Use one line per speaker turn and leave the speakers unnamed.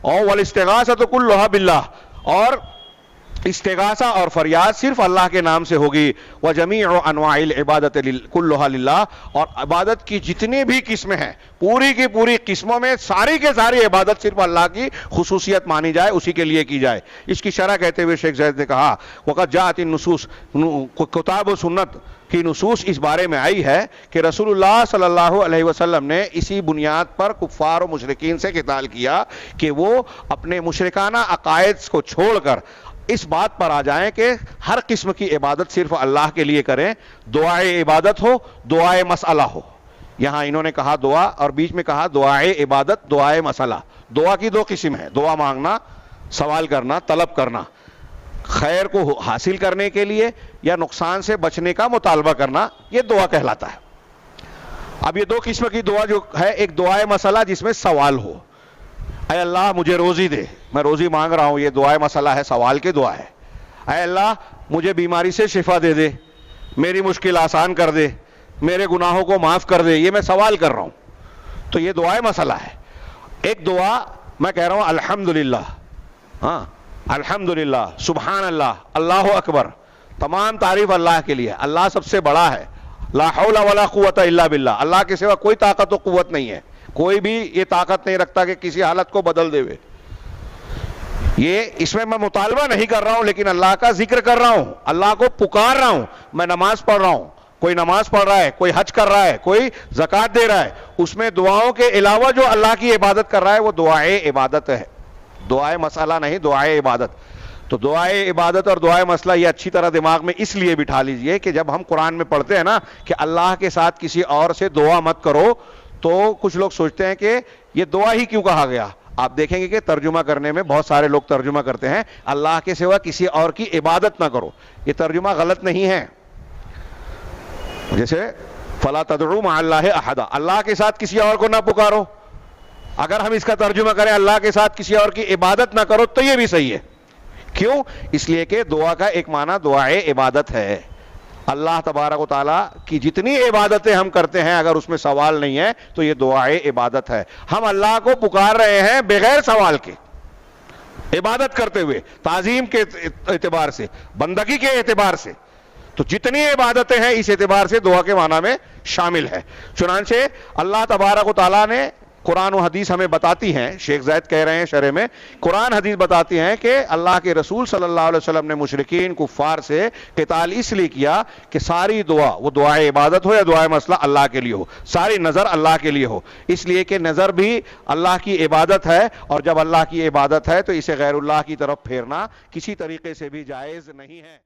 اور والاستغاثۃ کلھا باللہ، اور استغاثہ اور فریاد صرف اللہ کے نام سے ہوگی، وجمیع انواع العبادت کلھا للہ، اور عبادت کی جتنی بھی قسمیں ہیں پوری کی پوری قسموں میں ساری کے ساری عبادت صرف اللہ کی خصوصیت مانی جائے، اسی کے لیے کی جائے۔ اس کی شرح کہتے ہوئے شیخ زید نے کہا وقد جاءت النصوص، کتاب و سنت کی نصوص اس بارے میں آئی ہے کہ رسول اللہ صلی اللہ علیہ وسلم نے اسی بنیاد پر کفار و مشرکین سے قتال کیا کہ وہ اپنے مشرکانہ عقائد کو چھوڑ کر اس بات پر آ جائیں کہ ہر قسم کی عبادت صرف اللہ کے لیے کریں، دعائے عبادت ہو، دعائے مسئلہ ہو۔ یہاں انہوں نے کہا دعا، اور بیچ میں کہا دعائے عبادت، دعائے مسئلہ۔ دعا کی دو قسم ہے، دعا مانگنا، سوال کرنا، طلب کرنا، خیر کو حاصل کرنے کے لیے یا نقصان سے بچنے کا مطالبہ کرنا، یہ دعا کہلاتا ہے۔ اب یہ دو قسم کی دعا جو ہے، ایک دعائے مسئلہ جس میں سوال ہو، اے اللہ مجھے روزی دے، میں روزی مانگ رہا ہوں، یہ دعائے مسئلہ ہے، سوال کی دعا ہے۔ اے اللہ مجھے بیماری سے شفا دے دے، میری مشکل آسان کر دے، میرے گناہوں کو معاف کر دے، یہ میں سوال کر رہا ہوں، تو یہ دعائے مسئلہ ہے۔ ایک دعا میں کہہ رہا ہوں الحمدللہ، ہاں الحمدللہ، سبحان اللہ، اللہ اکبر، تمام تعریف اللہ کے لیے، اللہ سب سے بڑا ہے، لا حول ولا قوت الا باللہ، اللہ کے سوا کوئی طاقت و قوت نہیں ہے، کوئی بھی یہ طاقت نہیں رکھتا کہ کسی حالت کو بدل دے۔ یہ اس میں مطالبہ نہیں کر رہا ہوں، لیکن اللہ کا ذکر کر رہا ہوں، اللہ کو پکار رہا ہوں۔ میں نماز پڑھ رہا ہوں، کوئی نماز پڑھ رہا ہے، کوئی حج کر رہا ہے، کوئی زکوٰۃ دے رہا ہے، اس میں دعاؤں کے علاوہ جو اللہ کی عبادت کر رہا ہے وہ دعائے عبادت ہے، دعائے مسئلہ نہیں، دعائے عبادت۔ تو دعائے عبادت اور دعائے مسئلہ یہ اچھی طرح دماغ میں اس لیے بٹھا لیجئے کہ جب ہم قرآن میں پڑھتے ہیں نا کہ اللہ کے ساتھ کسی اور سے دعا مت کرو، تو کچھ لوگ سوچتے ہیں کہ یہ دعا ہی کیوں کہا گیا۔ آپ دیکھیں گے کہ ترجمہ کرنے میں بہت سارے لوگ ترجمہ کرتے ہیں اللہ کے سوا کسی اور کی عبادت نہ کرو، یہ ترجمہ غلط نہیں ہے۔ جیسے فلا تدعوا مع اللہ احدا، اللہ کے ساتھ کسی اور کو نہ پکارو، اگر ہم اس کا ترجمہ کریں اللہ کے ساتھ کسی اور کی عبادت نہ کرو تو یہ بھی صحیح ہے۔ کیوں؟ اس لیے کہ دعا کا ایک معنی دعائے عبادت ہے۔ اللہ تبارک و تعالیٰ کی جتنی عبادتیں ہم کرتے ہیں اگر اس میں سوال نہیں ہے تو یہ دعائے عبادت ہے۔ ہم اللہ کو پکار رہے ہیں بغیر سوال کے، عبادت کرتے ہوئے، تعظیم کے اعتبار سے، بندگی کے اعتبار سے، تو جتنی عبادتیں ہیں اس اعتبار سے دعا کے معنی میں شامل ہے۔ چنانچہ اللہ تبارک و تعالیٰ نے قرآن و حدیث ہمیں بتاتی ہیں، شیخ زید کہہ رہے ہیں شرح میں، قرآن حدیث بتاتی ہیں کہ اللہ کے رسول صلی اللہ علیہ وسلم نے مشرکین کفار سے قتال اس لیے کیا کہ ساری دعا، وہ دعائے عبادت ہو یا دعائے مسئلہ، اللہ کے لیے ہو، ساری نظر اللہ کے لیے ہو، اس لیے کہ نظر بھی اللہ کی عبادت ہے، اور جب اللہ کی عبادت ہے تو اسے غیر اللہ کی طرف پھیرنا کسی طریقے سے بھی جائز نہیں ہے۔